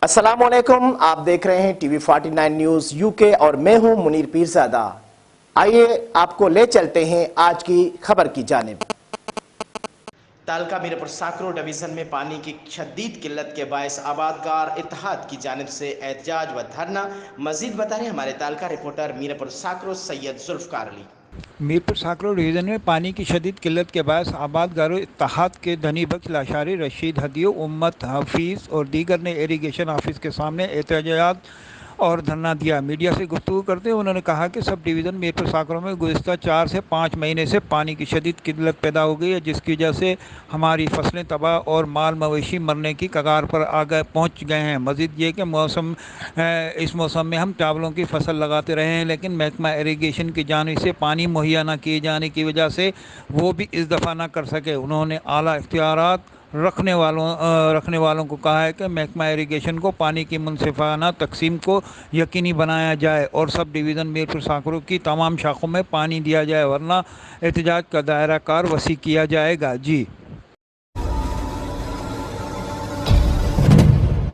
अस्सलाम वालेकुम। आप देख रहे हैं टीवी 49 न्यूज यूके और मैं हूं मुनीर पीरजादा। आइए आपको ले चलते हैं आज की खबर की जानिब। तालका मीरपुर साकरो डिवीजन में पानी की शदीद किल्लत के बायस आबादगार इत्तेहाद की जानिब से एहतजाज व धरना। मजीद बता रहे हमारे तालका रिपोर्टर मीरपुर साकरो सैयद जुल्फकार अली। मीरपुर साकरो डिवीज़न में पानी की शदीद किल्लत के बायस आबादगारों इत्तेहाद के धनी बख्श लाशारी, रशीद हदियो, उम्मत हफीज़ और दीगर ने इरीगेशन ऑफिस के सामने एहतजाज और धरना दिया। मीडिया से गुफ्तगू करते हुए उन्होंने कहा कि सब डिवीज़न मीरपुर साकरो में गुज़िश्ता 4 से 5 महीने से पानी की शदीद किल्लत पैदा हो गई है, जिसकी वजह से हमारी फसलें तबाह और माल मवेशी मरने की कगार पर पहुँच गए हैं। मज़ीद ये कि इस मौसम में हम चावलों की फसल लगाते रहे हैं, लेकिन महकमा इरीगेशन की जानिब से पानी मुहैया न किए जाने की वजह से वो भी इस दफ़ा ना कर सके। उन्होंने आला इख्तियारात रखने वालों को कहा है कि महकमा इरीगेशन को पानी की मुनसिफाना तकसीम को यकीनी बनाया जाए और सब डिवीज़न मीरपुर साकरो की तमाम शाखों में पानी दिया जाए, वरना एहतजाज का दायरा कार वसी किया जाएगा। जी।